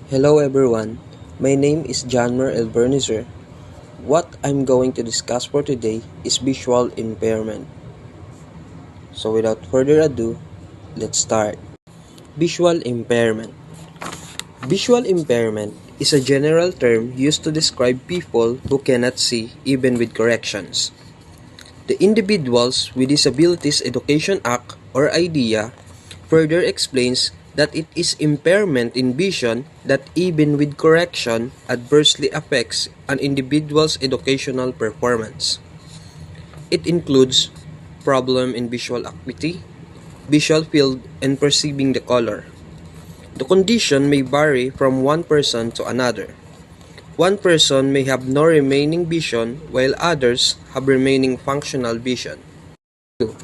Hello everyone, my name is Janmer Elbernizer. What I'm going to discuss for today is visual impairment. So without further ado, let's start. Visual impairment. Visual impairment is a general term used to describe people who cannot see even with corrections. The Individuals with Disabilities Education Act or IDEA further explains that it is impairment in vision that even with correction adversely affects an individual's educational performance. It includes problem in visual acuity, visual field, and perceiving the color. The condition may vary from one person to another. One person may have no remaining vision while others have remaining functional vision. 2.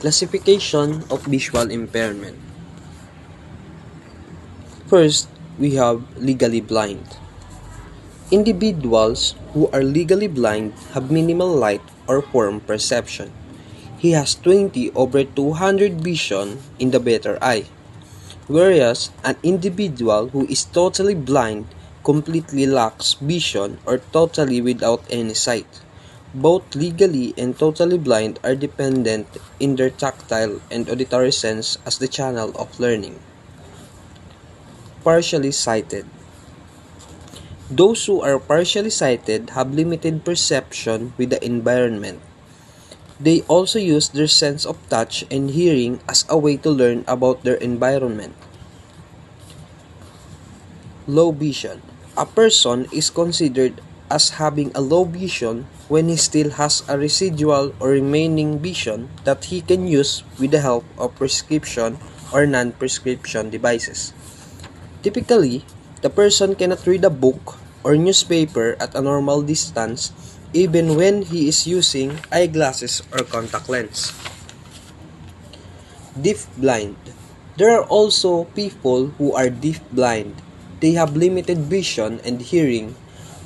Classification of visual impairment. First, we have legally blind. Individuals who are legally blind have minimal light or form perception. He has 20/200 vision in the better eye, whereas an individual who is totally blind completely lacks vision or totally without any sight. Both legally and totally blind are dependent in their tactile and auditory sense as the channel of learning. Partially sighted. Those who are partially sighted have limited perception with the environment. They also use their sense of touch and hearing as a way to learn about their environment. Low vision. A person is considered as having a low vision when he still has a residual or remaining vision that he can use with the help of prescription or non-prescription devices. Typically, the person cannot read a book or newspaper at a normal distance even when he is using eyeglasses or contact lens. Deaf blind. There are also people who are deaf blind. They have limited vision and hearing.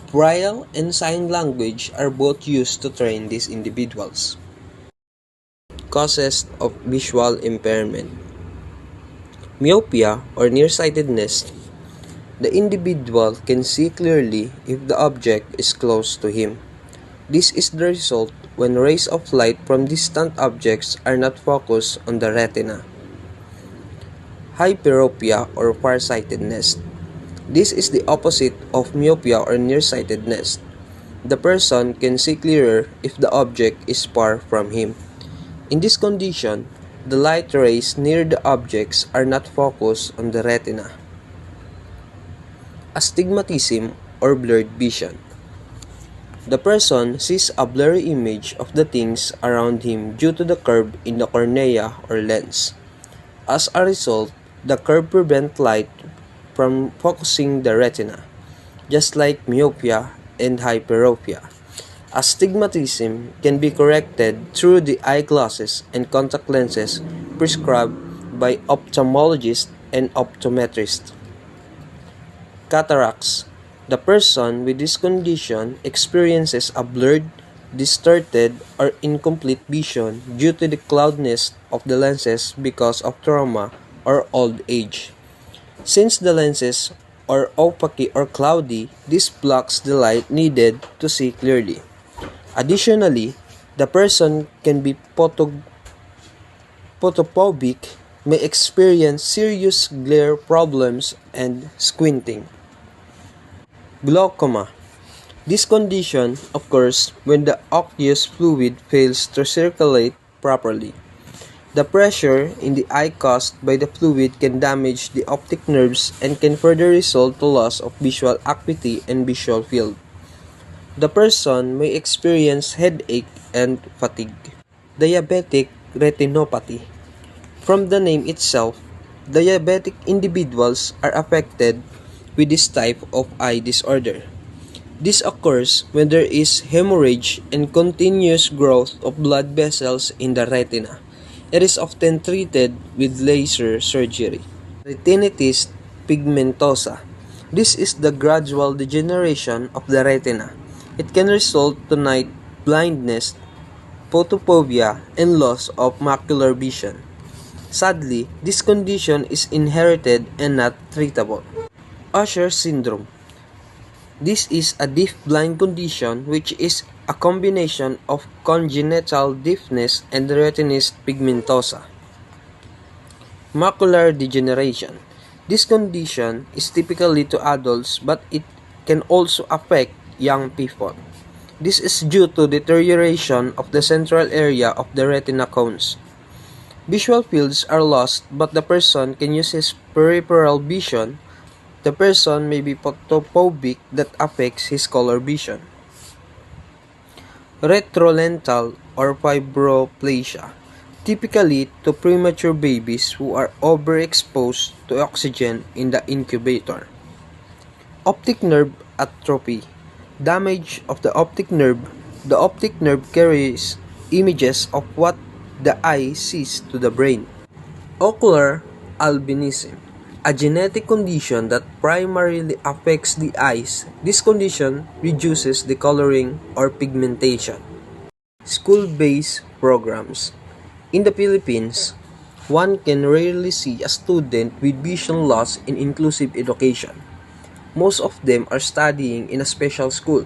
Braille and sign language are both used to train these individuals. Causes of visual impairment. Myopia or nearsightedness. The individual can see clearly if the object is close to him. This is the result when rays of light from distant objects are not focused on the retina. Hyperopia or farsightedness. This is the opposite of myopia or nearsightedness. The person can see clearer if the object is far from him. In this condition, the light rays near the objects are not focused on the retina. Astigmatism or blurred vision. The person sees a blurry image of the things around him due to the curve in the cornea or lens. As a result, the curve prevents light from focusing the retina, just like myopia and hyperopia. Astigmatism can be corrected through the eyeglasses and contact lenses prescribed by ophthalmologists and optometrists. Cataracts. The person with this condition experiences a blurred, distorted, or incomplete vision due to the cloudiness of the lenses because of trauma or old age. Since the lenses are opaque or cloudy, this blocks the light needed to see clearly. Additionally, the person can be photophobic, may experience serious glare problems and squinting. Glaucoma. This condition occurs when the aqueous fluid fails to circulate properly. The pressure in the eye caused by the fluid can damage the optic nerves and can further result to loss of visual acuity and visual field. The person may experience headache and fatigue. Diabetic retinopathy. From the name itself, diabetic individuals are affected with this type of eye disorder. This occurs when there is hemorrhage and continuous growth of blood vessels in the retina. It is often treated with laser surgery. Retinitis pigmentosa. This is the gradual degeneration of the retina. It can result to night blindness, photophobia, and loss of macular vision. Sadly, this condition is inherited and not treatable. Usher syndrome. This is a deaf-blind condition which is a combination of congenital deafness and retinitis pigmentosa. Macular degeneration. This condition is typically to adults but it can also affect young people. This is due to deterioration of the central area of the retina cones. Visual fields are lost but the person can use his peripheral vision. The person may be photophobic that affects his color vision. Retrolental or fibroplasia, typically to premature babies who are overexposed to oxygen in the incubator. Optic nerve atrophy, damage of the optic nerve. The optic nerve carries images of what the eye sees to the brain. Ocular albinism, a genetic condition that primarily affects the eyes. This condition reduces the coloring or pigmentation. School-based programs. In the Philippines, one can rarely see a student with vision loss in inclusive education. Most of them are studying in a special school.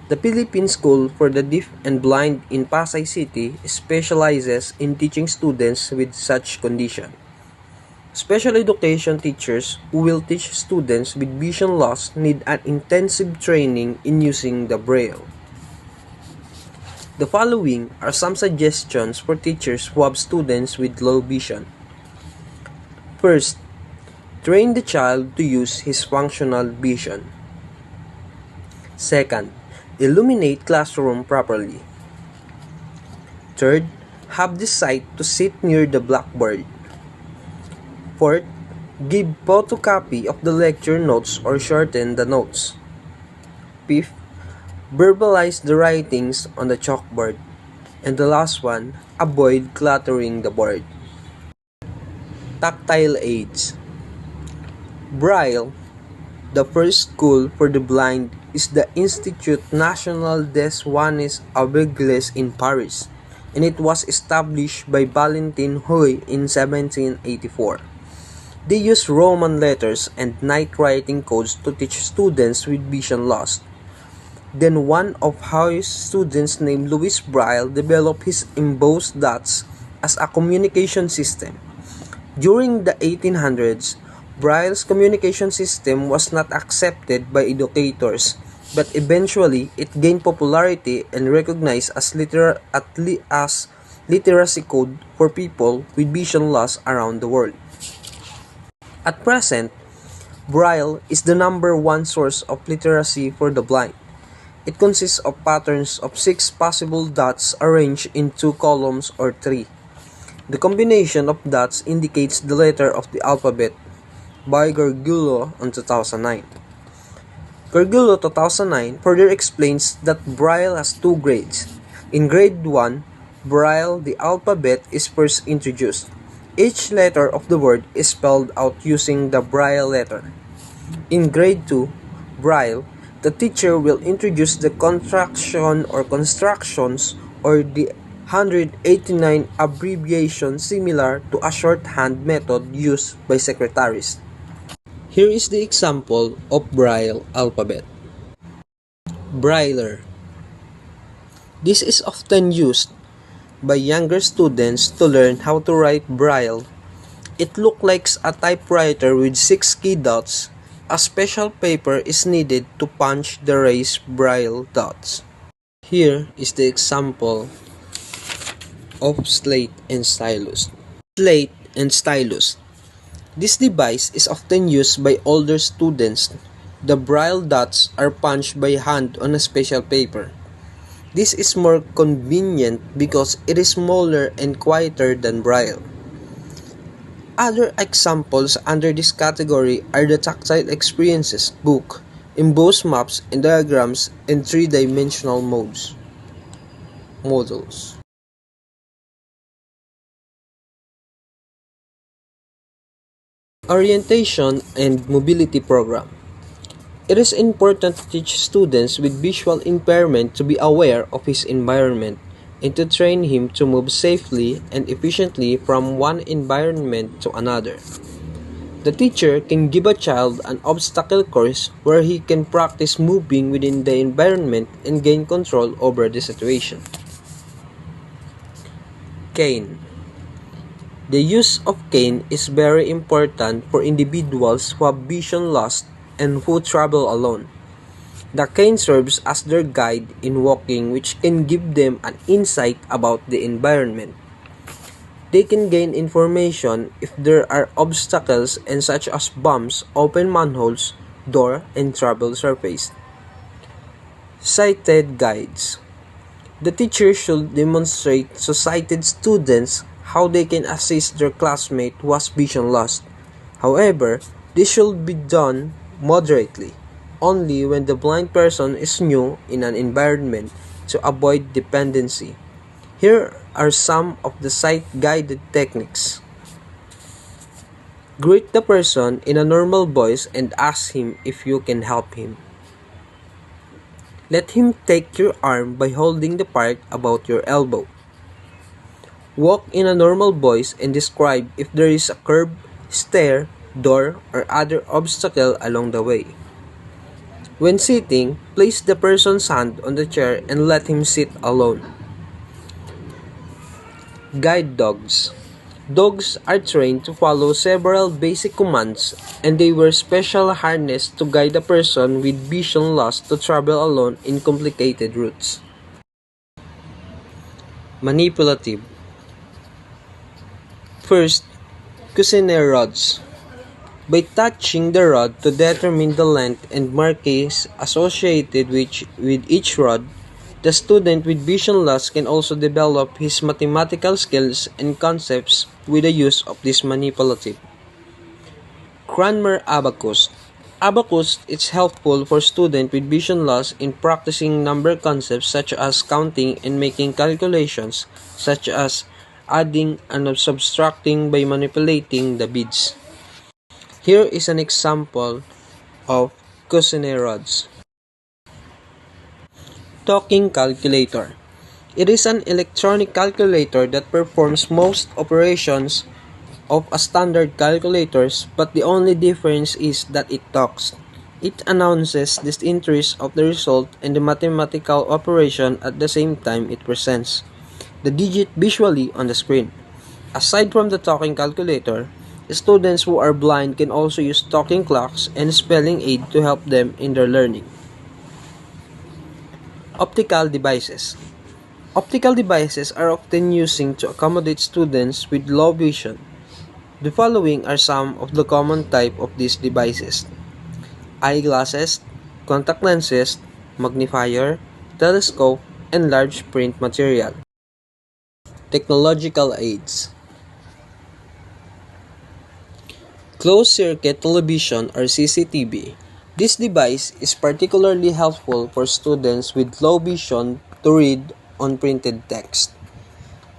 The Philippine School for the Deaf and Blind in Pasay City specializes in teaching students with such condition. Special education teachers who will teach students with vision loss need an intensive training in using the Braille. The following are some suggestions for teachers who have students with low vision. First, train the child to use his functional vision. Second, illuminate classroom properly. Third, have the sight to sit near the blackboard. Fourth, give photocopy of the lecture notes or shorten the notes. Fifth, verbalize the writings on the chalkboard. And the last one, avoid cluttering the board. Tactile aids. Braille, the first school for the blind, is the Institut National des Soins Aveugles in Paris, and it was established by Valentin Huy in 1784. They use Roman letters and night writing codes to teach students with vision loss. Then one of Huy's students named Louis Braille developed his embossed dots as a communication system. During the 1800s, Braille's communication system was not accepted by educators, but eventually it gained popularity and recognized as literacy code for people with vision loss around the world. At present, Braille is the #1 source of literacy for the blind. It consists of patterns of 6 possible dots arranged in 2 columns or 3. The combination of dots indicates the letter of the alphabet, by Gargiulo in 2009. Gargiulo 2009 further explains that Braille has 2 grades. In grade 1, Braille, the alphabet is first introduced. Each letter of the word is spelled out using the Braille letter. In grade 2, Braille, the teacher will introduce the contraction or constructions or the 189 abbreviation similar to a shorthand method used by secretaries. Here is the example of Braille alphabet. Brailler. This is often used by younger students to learn how to write Braille. It looks like a typewriter with 6 key dots. A special paper is needed to punch the raised Braille dots. Here is the example of slate and stylus. Slate and stylus. This device is often used by older students. The Braille dots are punched by hand on a special paper. This is more convenient because it is smaller and quieter than Braille. Other examples under this category are the tactile experiences book, embossed maps and diagrams, and 3-dimensional models. Orientation and mobility program. It is important to teach students with visual impairment to be aware of his environment and to train him to move safely and efficiently from one environment to another. The teacher can give a child an obstacle course where he can practice moving within the environment and gain control over the situation. Cane. The use of cane is very important for individuals who have vision loss and who travel alone. The cane serves as their guide in walking, which can give them an insight about the environment. They can gain information if there are obstacles and such as bumps, open manholes, door, and travel surface. Sighted guides. The teacher should demonstrate to sighted students how they can assist their classmate who has vision loss. However, this should be done moderately, only when the blind person is new in an environment to avoid dependency. Here are some of the sight-guided techniques. Greet the person in a normal voice and ask him if you can help him. Let him take your arm by holding the part about your elbow. Walk in a normal voice and describe if there is a curb, stair, door, or other obstacle along the way. When sitting, place the person's hand on the chair and let him sit alone. Guide dogs. Dogs are trained to follow several basic commands, and they wear special harness to guide a person with vision loss to travel alone in complicated routes. Manipulative. First, Cuisenaire rods. By touching the rod to determine the length and markings associated with each rod, the student with vision loss can also develop his mathematical skills and concepts with the use of this manipulative. Cranmer abacus. Abacus is helpful for students with vision loss in practicing number concepts such as counting and making calculations such as adding and subtracting by manipulating the beads. Here is an example of Cuisenaire rods. Talking calculator. It is an electronic calculator that performs most operations of a standard calculators, but the only difference is that it talks. It announces the entries of the result and the mathematical operation at the same time it presents the digit visually on the screen. Aside from the talking calculator, students who are blind can also use talking clocks and spelling aid to help them in their learning. Optical devices. Optical devices are often used to accommodate students with low vision. The following are some of the common type of these devices: eyeglasses, contact lenses, magnifier, telescope, and large print material. Technological aids. Closed-circuit television or CCTV. This device is particularly helpful for students with low vision to read unprinted text.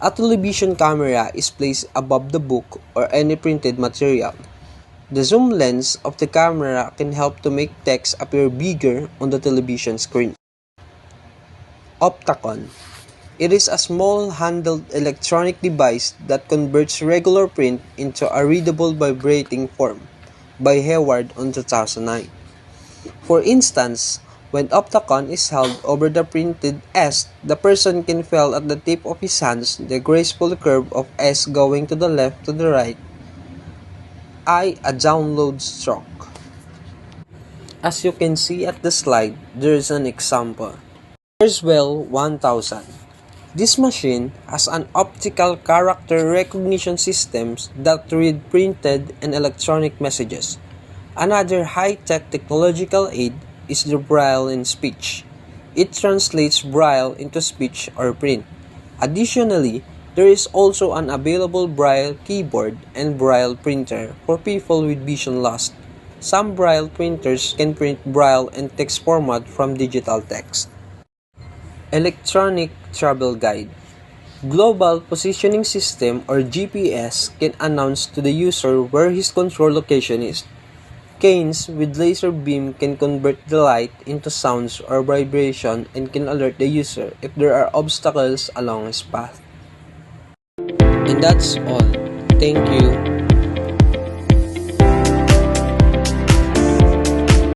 A television camera is placed above the book or any printed material. The zoom lens of the camera can help to make text appear bigger on the television screen. Optacon. It is a small handled electronic device that converts regular print into a readable vibrating form, by Hayward on 2009. For instance, when Optacon is held over the printed S, the person can feel at the tip of his hands the graceful curve of S going to the left to the right, a download stroke. As you can see at the slide, there is an example. Kurzweil 1000. This machine has an optical character recognition system that read printed and electronic messages. Another high-tech technological aid is the Braille in speech. It translates Braille into speech or print. Additionally, there is also an available Braille keyboard and Braille printer for people with vision loss. Some Braille printers can print Braille and text format from digital text. Electronic Travel Guide. Global Positioning System or GPS can announce to the user where his control location is. Canes with laser beam can convert the light into sounds or vibration and can alert the user if there are obstacles along his path. And that's all. Thank you.